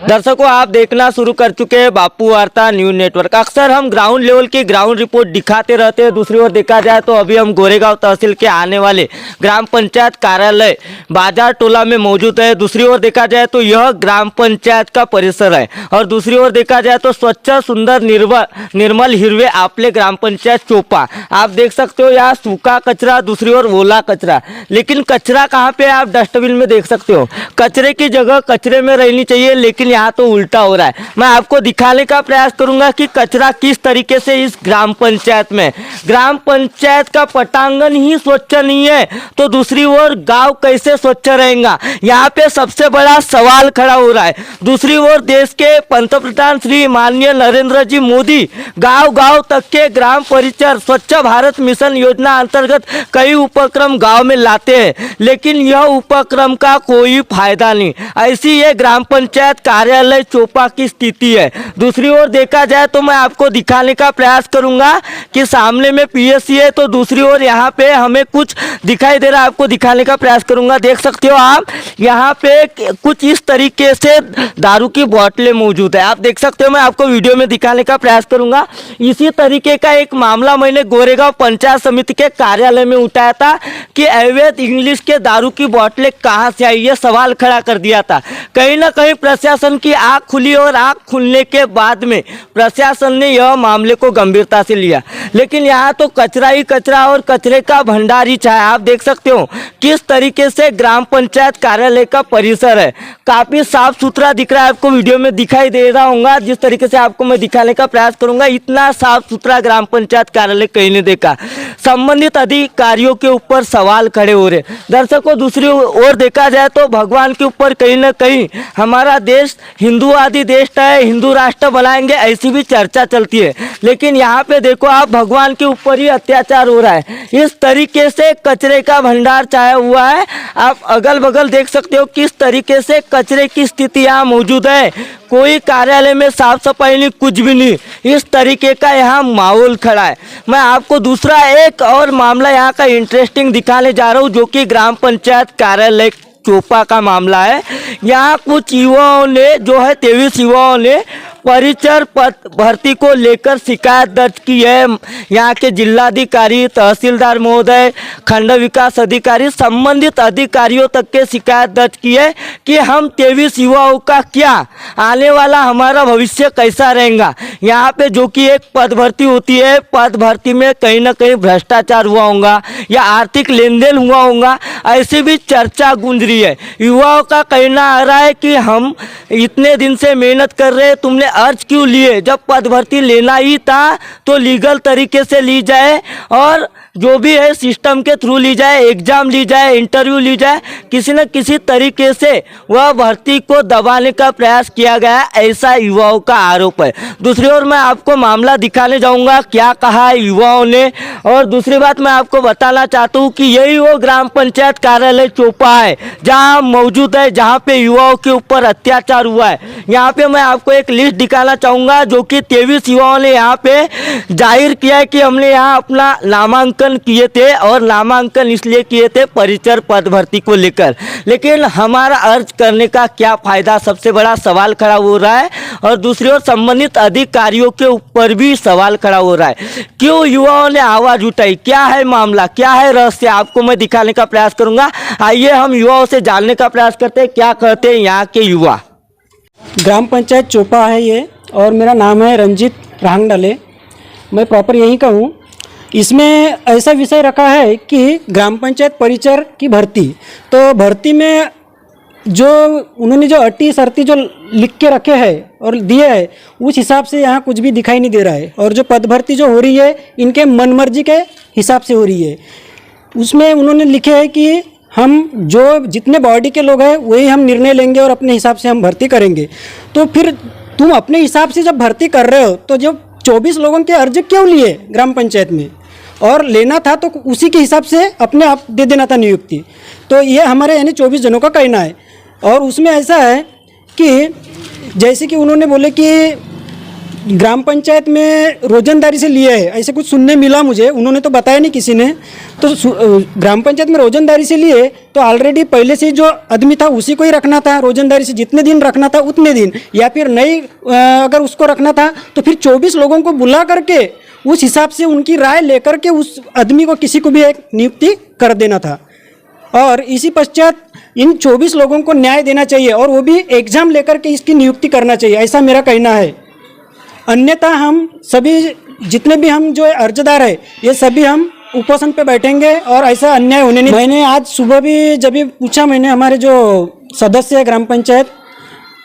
दर्शकों, आप देखना शुरू कर चुके हैं बापू वार्ता न्यूज नेटवर्क। अक्सर हम ग्राउंड लेवल की ग्राउंड रिपोर्ट दिखाते रहते हैं। दूसरी ओर देखा जाए तो अभी हम गोरेगांव तहसील के आने वाले ग्राम पंचायत कार्यालय बाजार टोला में मौजूद है। दूसरी ओर देखा जाए तो यह ग्राम पंचायत का परिसर है और दूसरी ओर देखा जाए तो स्वच्छ सुंदर निर्मल हिरवे आपले ग्राम पंचायत चोपा। आप देख सकते हो यहाँ सूखा कचरा, दूसरी ओर ओला कचरा। लेकिन कचरा कहाँ पे, आप डस्टबिन में देख सकते हो। कचरे की जगह कचरे में रहनी चाहिए, लेकिन यहाँ तो उल्टा हो रहा है। मैं आपको दिखाने का प्रयास करूंगा कि कचरा किस तरीके से इस ग्राम पंचायत में, ग्राम पंचायत का पटांगण ही स्वच्छ नहीं है तो दूसरी ओर गांव कैसे स्वच्छ रहेगा। यहाँ पे सबसे बड़ा सवाल खड़ा हो रहा है। दूसरी ओर देश के पंतप्रधान श्री माननीय नरेंद्र जी मोदी गांव गांव तक के ग्राम परिसर स्वच्छ भारत मिशन योजना अंतर्गत कई उपक्रम गांव में लाते हैं, लेकिन यह उपक्रम का कोई फायदा नहीं। ऐसी ये ग्राम पंचायत कार्यालय चोपा की स्थिति है। दूसरी ओर देखा जाए तो मैं आपको दिखाने का प्रयास करूंगा कि सामने में पीएससी है, तो दूसरी ओर यहाँ पे हमें कुछ दिखाई दे रहा है, आपको दिखाने का प्रयास करूंगा। देख सकते हो आप, यहाँ पे कुछ इस तरीके से दारू की बोतलें मौजूद है। आप देख सकते हो, मैं आपको वीडियो में दिखाने का प्रयास करूंगा। इसी तरीके का एक मामला मैंने गोरेगांव पंचायत समिति के कार्यालय में उठाया था कि अवैध इंग्लिश के दारू की बोतलें कहाँ से आई, ये सवाल खड़ा कर दिया था। कहीं ना कहीं प्रशासन की आंख खुली और आंख खुलने के बाद में प्रशासन ने यह मामले को गंभीरता से लिया, लेकिन यहाँ तो कचरा ही कचरा और कचरे का भंडार ही छाया। आप देख सकते हो किस तरीके से ग्राम पंचायत कार्यालय का परिसर है, काफी साफ सुथरा दिख रहा है। आपको वीडियो में दिखाई दे रहा होगा, जिस तरीके से आपको मैं दिखाने का प्रयास करूंगा, इतना साफ सुथरा ग्राम पंचायत कार्यालय कहीं नहीं देखा। संबंधित अधिकारियों के ऊपर सवाल खड़े हो रहे। दर्शकों, दूसरी ओर देखा जाए तो भगवान के ऊपर कहीं ना कहीं हमारा देश हिंदूवादी देश है, हिंदू राष्ट्र बनाएंगे ऐसी भी चर्चा चलती है, लेकिन यहाँ पे देखो आप, भगवान के ऊपर ही अत्याचार हो रहा है। इस तरीके से कचरे का भंडार छाया हुआ है। आप अगल बगल देख सकते हो किस तरीके से कचरे की स्थिति यहाँ मौजूद है। कोई कार्यालय में साफ सफाई नहीं, कुछ भी नहीं, इस तरीके का यहाँ माहौल खड़ा है। मैं आपको दूसरा एक और मामला यहाँ का इंटरेस्टिंग दिखाने जा रहा हूँ, जो कि ग्राम पंचायत कार्यालय चोपा का मामला है। यहाँ कुछ युवाओं ने जो है 23 युवाओं ने परिचर पद भर्ती को लेकर शिकायत दर्ज की है। यहाँ के जिलाधिकारी, तहसीलदार महोदय, खंड विकास अधिकारी, संबंधित अधिकारियों तक के शिकायत दर्ज की है कि हम 23 युवाओं का क्या आने वाला हमारा भविष्य कैसा रहेगा। यहाँ पे जो कि एक पद भर्ती होती है, पद भर्ती में कहीं ना कहीं भ्रष्टाचार हुआ होगा या आर्थिक लेन देन हुआ होगा, ऐसी भी चर्चा गूंज रही है। युवाओं का कहना आ रहा है कि हम इतने दिन से मेहनत कर रहे हैं, तुमने अर्ज क्यों लिए? जब पद भर्ती लेना ही था तो लीगल तरीके से ली जाए और जो भी है सिस्टम के थ्रू ली जाए, एग्जाम ली जाए, इंटरव्यू ली जाए, किसी न किसी तरीके से वह भर्ती को दबाने का प्रयास किया गया, ऐसा युवाओं का आरोप है। दूसरी ओर मैं आपको मामला दिखाने जाऊंगा क्या कहा है युवाओं ने। और दूसरी बात मैं आपको बताना चाहता हूँ कि यही वो ग्राम पंचायत कार्यालय चोपा है जहाँ मौजूद है, जहाँ पे युवाओं के ऊपर अत्याचार हुआ है। यहाँ पे मैं आपको एक लिस्ट दिखाना चाहूँगा जो कि 23 युवाओं ने यहाँ पे जाहिर किया है कि हमने यहाँ अपना नामांकन किए थे, और नामांकन इसलिए किए थे परिचर पद भर्ती को लेकर, लेकिन हमारा अर्ज करने का क्या फायदा, सबसे बड़ा सवाल खड़ा हो रहा है। और दूसरी ओर संबंधित अधिकारियों के ऊपर भी सवाल खड़ा हो रहा है। क्यों युवाओं ने आवाज उठाई, क्या है मामला, क्या है रहस्य, आपको मैं दिखाने का प्रयास करूंगा। आइए हम युवाओं से जानने का प्रयास करते हैं क्या कहते हैं यहाँ के युवा। ग्राम पंचायत चोपा है ये, और मेरा नाम है रंजीत रांगडले, मैं प्रॉपर यहीं का हूँ। इसमें ऐसा विषय रखा है कि ग्राम पंचायत परिचर की भर्ती, तो भर्ती में जो उन्होंने जो अटी शर्ती जो लिख के रखे हैं और दिए हैं, उस हिसाब से यहाँ कुछ भी दिखाई नहीं दे रहा है। और जो पद भर्ती जो हो रही है इनके मनमर्जी के हिसाब से हो रही है। उसमें उन्होंने लिखे है कि हम जो जितने बॉडी के लोग हैं वही हम निर्णय लेंगे और अपने हिसाब से हम भर्ती करेंगे। तो फिर तुम अपने हिसाब से जब भर्ती कर रहे हो तो जो 24 लोगों के अर्ज क्यों लिए ग्राम पंचायत में, और लेना था तो उसी के हिसाब से अपने आप दे देना था नियुक्ति। तो ये हमारे यानी 24 जनों का कहना है। और उसमें ऐसा है कि जैसे कि उन्होंने बोले कि ग्राम पंचायत में रोजंदारी से लिए है, ऐसे कुछ सुनने मिला मुझे, उन्होंने तो बताया नहीं किसी ने। तो ग्राम पंचायत में रोजंदारी से लिए तो ऑलरेडी पहले से जो आदमी था उसी को ही रखना था, रोजंदारी से जितने दिन रखना था उतने दिन, या फिर नहीं अगर उसको रखना था तो फिर 24 लोगों को बुला करके उस हिसाब से उनकी राय लेकर के उस आदमी को किसी को भी एक नियुक्ति कर देना था। और इसी पश्चात इन 24 लोगों को न्याय देना चाहिए और वो भी एग्ज़ाम लेकर के इसकी नियुक्ति करना चाहिए, ऐसा मेरा कहना है। अन्यथा हम सभी जितने भी हम जो अर्जदार है ये सभी हम उपोषण पे बैठेंगे और ऐसा अन्याय होने नहीं। मैंने आज सुबह भी जब भी पूछा, मैंने हमारे जो सदस्य है ग्राम पंचायत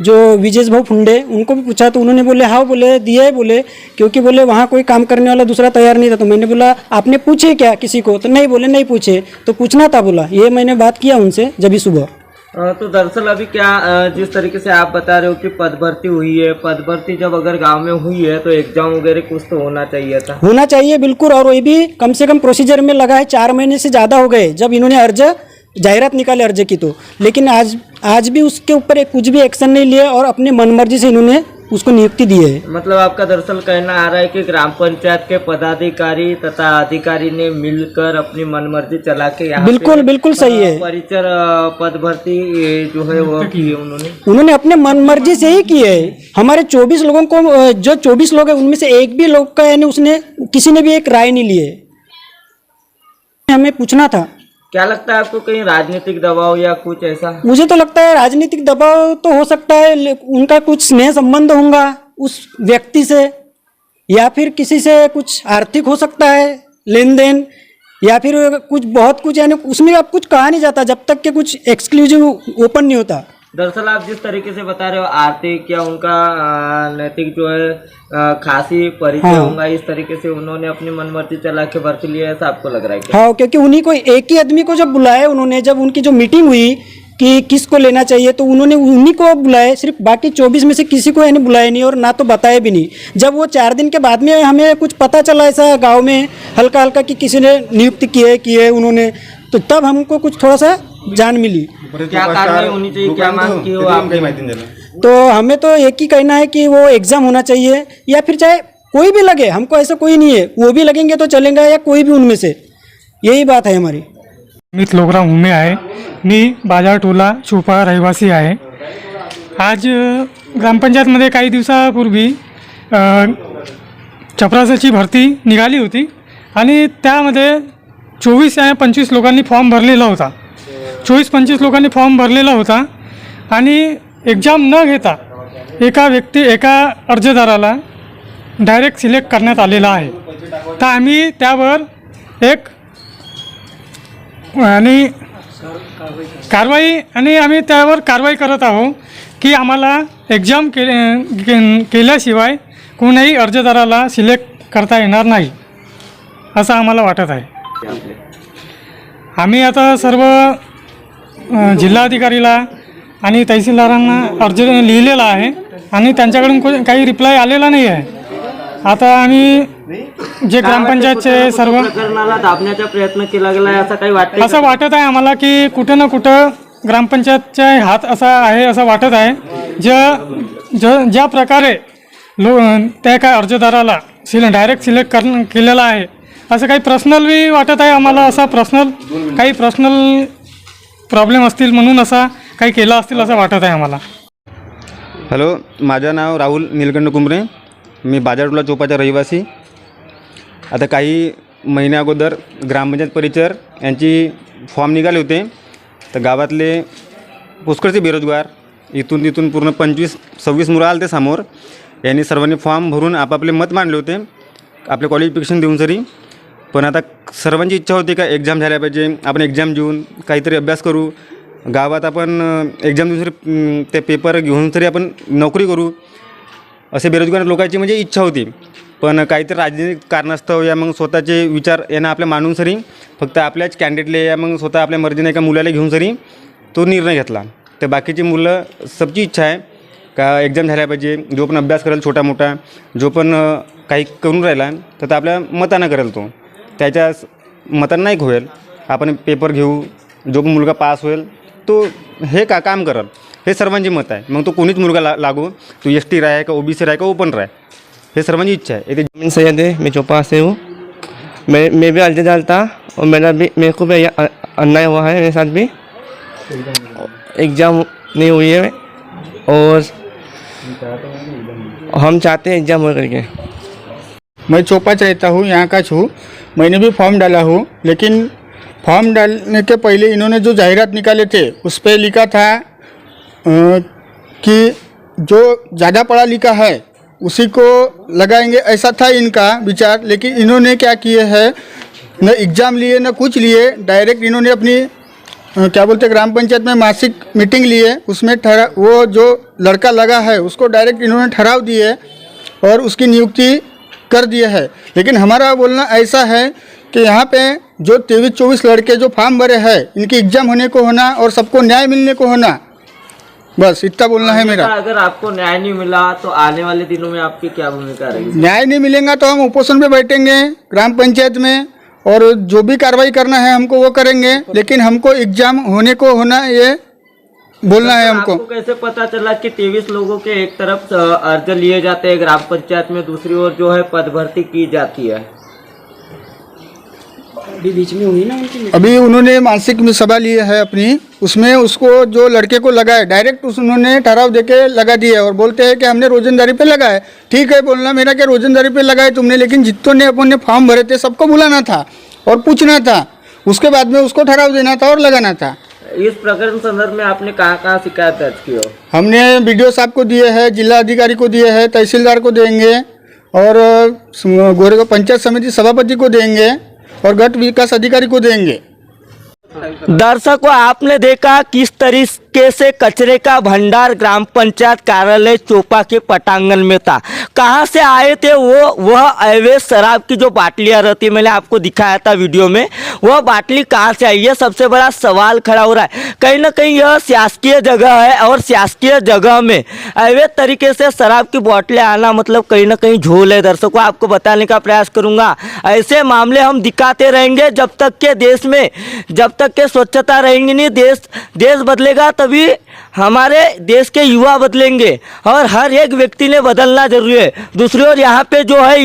जो विजेश भाऊ फुंडे, उनको भी पूछा तो उन्होंने बोले हाँ, बोले दिए, बोले क्योंकि बोले वहाँ कोई काम करने वाला दूसरा तैयार नहीं था। तो मैंने बोला आपने पूछे क्या किसी को? तो नहीं, बोले नहीं पूछे, तो पूछना था बोला। ये मैंने बात किया उनसे जब भी सुबह। तो दरअसल अभी क्या जिस तरीके से आप बता रहे हो कि पद भर्ती हुई है, पद भर्ती जब अगर गांव में हुई है तो एग्जाम वगैरह कुछ तो होना चाहिए था। होना चाहिए बिल्कुल, और वही भी कम से कम प्रोसीजर में लगा है। 4 महीने से ज़्यादा हो गए जब इन्होंने अर्ज जाहिरात निकाले अर्ज की, तो लेकिन आज भी उसके ऊपर कुछ भी एक्शन नहीं लिए और अपने मनमर्जी से इन्होंने उसको नियुक्ति दी है। मतलब आपका दरअसल कहना आ रहा है कि ग्राम पंचायत के पदाधिकारी तथा अधिकारी ने मिलकर अपनी मनमर्जी चला के यहाँ बिल्कुल बिल्कुल सही है। परिचर पद भर्ती जो है वो की है उन्होंने अपने मनमर्जी से ही की है। हमारे 24 लोगों को, जो 24 लोग हैं उनमें से एक भी लोग का यानी उसने किसी ने भी एक राय नहीं ली है। हमें पूछना था। क्या लगता है आपको, कहीं राजनीतिक दबाव या कुछ ऐसा? मुझे तो लगता है राजनीतिक दबाव तो हो सकता है, उनका कुछ स्नेह संबंध होगा उस व्यक्ति से, या फिर किसी से कुछ आर्थिक हो सकता है लेन देन, या फिर कुछ बहुत कुछ, यानी उसमें अब कुछ कहा नहीं जाता जब तक कि कुछ एक्सक्लूसिव ओपन नहीं होता। दरअसल आप जिस तरीके से बता रहे हो आर्थिक या उनका नैतिक जो है खासी परिचय होगा, इस तरीके से उन्होंने अपनी मनमर्जी चला के भर्ती लिया, ऐसा आपको लग रहा है क्या? हाँ, क्योंकि उन्हीं को, एक ही आदमी को जब बुलाया उन्होंने, जब उनकी जो मीटिंग हुई कि किसको लेना चाहिए तो उन्होंने उन्हीं को बुलाए, सिर्फ बाकी 24 में से किसी को यानी बुलाया नहीं और ना तो बताया भी नहीं। जब वो 4 दिन के बाद में हमें कुछ पता चला ऐसा गाँव में हल्का हल्का कि किसी ने नियुक्ति की है उन्होंने, तो तब हमको कुछ थोड़ा सा जान मिली। क्या कार्रवाई होनी चाहिए, क्या मांग की हो आप? तो हमें तो एक ही कहना है कि वो एग्ज़ाम होना चाहिए, या फिर चाहे कोई भी लगे, हमको ऐसा कोई नहीं है, वो भी लगेंगे तो चलेंगे या कोई भी उनमें से, यही बात है हमारी। मी लोकराम उमे आहे, मी बाजार टोला चोपा रहिवासी आहे। आज ग्रामपंचायतमध्ये काही दिवसापूर्वी चपरासाची भरती निघाली होती आणि त्यामध्ये 24 या 25 लोकांनी फॉर्म भरलेला होता। 24-25 लोकांनी फॉर्म भरलेला होता आणि एक्झाम न घेता एका अर्जदाराला डायरेक्ट सिलेक्ट करण्यात आलेला आहे। तर आम्ही त्यावर एक आणि आम्ही त्यावर कारवाई करत आहोत की आम्हाला एक्झाम केल्याशिवाय कोणाही अर्जदाराला सिलेक्ट करता येणार नाही असं आम्हाला वाटत आहे। आम्ही आता सर्व जिल्हाधिकारीला आणि तहसीलदारांना अर्ज लिहिलेला आहे आणि त्यांच्याकडून काही रिप्लाय आलेला नाही आहे। आता आम्ही जे ग्रामपंचायतचे सर्व प्रकरणाला दाबण्याचा प्रयत्न केला गेला असं काही वाटतं? असं वाटत आहे आम्हाला की कुठं ना कुठं ग्रामपंचायतचा हात असा आहे असं वाटत आहे। ज्या प्रकारे त्या काय अर्जदाराला डायरेक्ट सिलेक्ट केलेला आहे असं काही पर्सनल बी वाटत आहे आम्हाला। असा काही पर्सनल प्रॉब्लेम असतील म्हणून असा काही केला असतील असं वाटत आहे आम्हाला। हॅलो, माझं नाव राहुल नीलकंठ कुंबरे, मी बाजारटोला चोपाचा रहिवासी। आता काही महिन्या अगोदर ग्रामपंचायत परिचर यांची फॉर्म निघाले होते, तर गावातले पुष्कळचे बेरोजगार इथून तिथून पूर्ण 25-26 मुलं आले ते समोर। यांनी सर्वांनी फॉर्म भरून आपापले मत मांडले होते आपले क्वालिफिकेशन देऊन सरी। पण आता सर्वांची इच्छा होती का एक्झाम झाल्या पाहिजे, आपण एक्झाम देऊन काहीतरी अभ्यास करू, गावात आपण एक्झाम देऊन तरी ते पेपर घेऊन तरी आपण नोकरी करू, असे बेरोजगार लोकांची म्हणजे इच्छा होती। पण काहीतरी राजनीतिक कारणास्तव या मग स्वतःचे विचार यांना आपल्या मांडून सरी फक्त आपल्याच कॅन्डिडेटले या मग स्वतः आपल्या मर्जीने एका मुलाला घेऊन सरी तो निर्णय घेतला। तर बाकीची मुलं सबची इच्छा आहे का एक्झाम झाल्या पाहिजे, जो पण अभ्यास करेल छोटा मोठा, जो पण काही करून राहिला तर आपल्या मतानं करेल, तो त्याच्या मतानं नाही होईल, आपण पेपर घेऊ, जो पण मुलगा पास होईल तो हे काम करेल, हे सर्वांची मत आहे। मग तो कोणीच मुलगा लागो, तो ST राहे का OBC राहे का ओपन राहे, हे सर्वांची इच्छा आहे येथे मिन सैयद है, मैं चोपड़ा से हूँ। मैं भी अलग डालता और मेरे को भी अन्याय हुआ है, मेरे साथ भी एग्ज़ाम नहीं हुई है और हम चाहते हैं एग्ज़ाम हो करके। मैं चौपाच रहता हूँ, यहाँ का हूँ। मैंने भी फॉर्म डाला हूँ, लेकिन फॉर्म डालने के पहले इन्होंने जो जाहिरात निकाले थे उस पर लिखा था कि जो ज़्यादा पढ़ा लिखा है उसी को लगाएंगे, ऐसा था इनका विचार। लेकिन इन्होंने क्या किए हैं, न एग्ज़ाम लिए न कुछ लिए, डायरेक्ट इन्होंने अपनी क्या बोलते ग्राम पंचायत में मासिक मीटिंग लिए, उसमें वो जो लड़का लगा है उसको डायरेक्ट इन्होंने ठहराव दिए और उसकी नियुक्ति कर दिए है। लेकिन हमारा बोलना ऐसा है कि यहाँ पे जो 23-24 लड़के जो फॉर्म भरे हैं इनकी एग्ज़ाम होने को होना और सबको न्याय मिलने को होना, बस इतना बोलना है मेरा। अगर आपको न्याय नहीं मिला तो आने वाले दिनों में आपकी क्या भूमिका रहेगी? न्याय नहीं मिलेगा तो हम उपोषण पे बैठेंगे ग्राम पंचायत में और जो भी कार्रवाई करना है हमको वो करेंगे, लेकिन हमको एग्ज़ाम होने को होना ये बोलना है हमको। आपको कैसे पता चला कि 23 लोगों के एक तरफ अर्ज लिए जाते हैं ग्राम पंचायत में, दूसरी ओर जो है पद भर्ती की जाती है? अभी बीच में हुई ना उनकी अभी उन्होंने मासिक में सभा ली है अपनी, उसमें उसको जो लड़के को लगा है डायरेक्ट उन्होंने ठहराव देके लगा दिया और बोलते हैं कि हमने रोजंदारी पे लगा है। ठीक है, बोलना मेरा कि रोजंदारी पे लगाए तुमने, लेकिन जितनों ने अपने फॉर्म भरे थे सबको बुलाना था और पूछना था, उसके बाद में उसको ठहराव देना था और लगाना था। इस प्रकरण संदर्भ में आपने कहाँ शिकायत दर्ज की हो? हमने BDO साहब को दिए हैं, जिला अधिकारी को दिए हैं, तहसीलदार को देंगे और गोरेगांव पंचायत समिति सभापति को देंगे और गट विकास अधिकारी को देंगे। दर्शकों, आपने देखा किस तरीके से कचरे का भंडार ग्राम पंचायत कार्यालय चोपा के पटांगण में था। कहाँ से आए थे वह अवैध शराब की जो बाटलियाँ रहती है, मैंने आपको दिखाया था वीडियो में, वह बाटली कहाँ से आई, यह सबसे बड़ा सवाल खड़ा हो रहा है। कहीं ना कहीं यह शासकीय जगह है और शासकीय जगह में अवैध तरीके से शराब की बोतलें आना मतलब कहीं ना कहीं झोल है। दर्शकों, आपको बताने का प्रयास करूँगा, ऐसे मामले हम दिखाते रहेंगे जब तक के देश में जब तक के स्वच्छता रहेंगी नहीं, देश बदलेगा तभी हमारे देश के युवा बदलेंगे और हर एक व्यक्ति ने बदलना जरूरी है। दूसरी ओर यहाँ पे जो है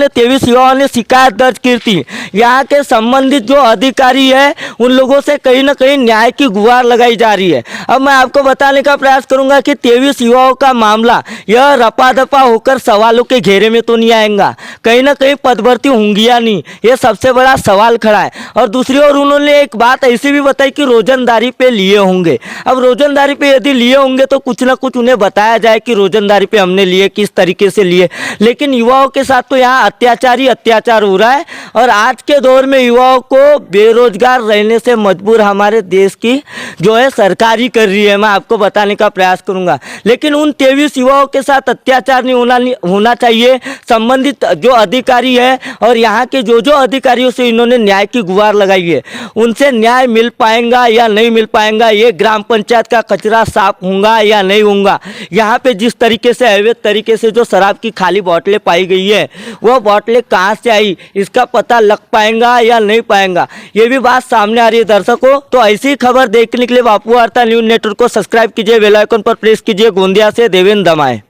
23 युवाओं ने शिकायत दर्ज की थी। यहाँ के संबंधित जो अधिकारी है उन लोगों से कहीं ना कहीं न्याय की गुहार लगाई जा रही है। अब मैं आपको बताने का प्रयास करूँगा कि 23 युवाओं का मामला यह रपा दपा होकर सवालों के घेरे में तो नहीं आएगा, कहीं ना कहीं पद भर्ती होंगी या नहीं, ये सबसे बड़ा सवाल खड़ा है। और दूसरी ओर उन्होंने एक बात ऐसी भी बताई कि रोजंदारी पे लिए होंगे। अब रोजंदारी पे यदि लिए होंगे तो कुछ ना कुछ उन्हें बताया जाए कि रोजंदारी पे हमने लिए, किस तरीके से लिए। लेकिन युवाओं के साथ तो यहाँ अत्याचार ही अत्याचार हो रहा है और आज के दौर में युवाओं को बेरोजगार रहने से मजबूर हमारे देश की जो है सरकार ही कर रही है। मैं आपको बताने का प्रयास करूँगा, लेकिन उन 23 युवाओं के साथ अत्याचार नहीं होना चाहिए। संबंधित जो अधिकारी है और यहाँ के जो अधिकारियों से इन्होंने न्याय की गुहार लगाई है, उनसे न्याय मिल पाएगा या नहीं मिल पाएगा, ये ग्राम पंचायत का कचरा साफ होगा या नहीं होगा। यहाँ पे जिस तरीके से अवैध तरीके से जो शराब की खाली बोतलें पाई गई है, वह बोतलें कहाँ से आई, इसका पता लग पाएगा या नहीं पाएगा, ये भी बात सामने आ रही है। दर्शकों, तो ऐसी खबर देखने के लिए बापू वार्ता न्यूज़ नेटवर्क को सब्सक्राइब कीजिए, बेल आइकन पर प्रेस कीजिए। गोंदिया से देवेंद्र दमाए।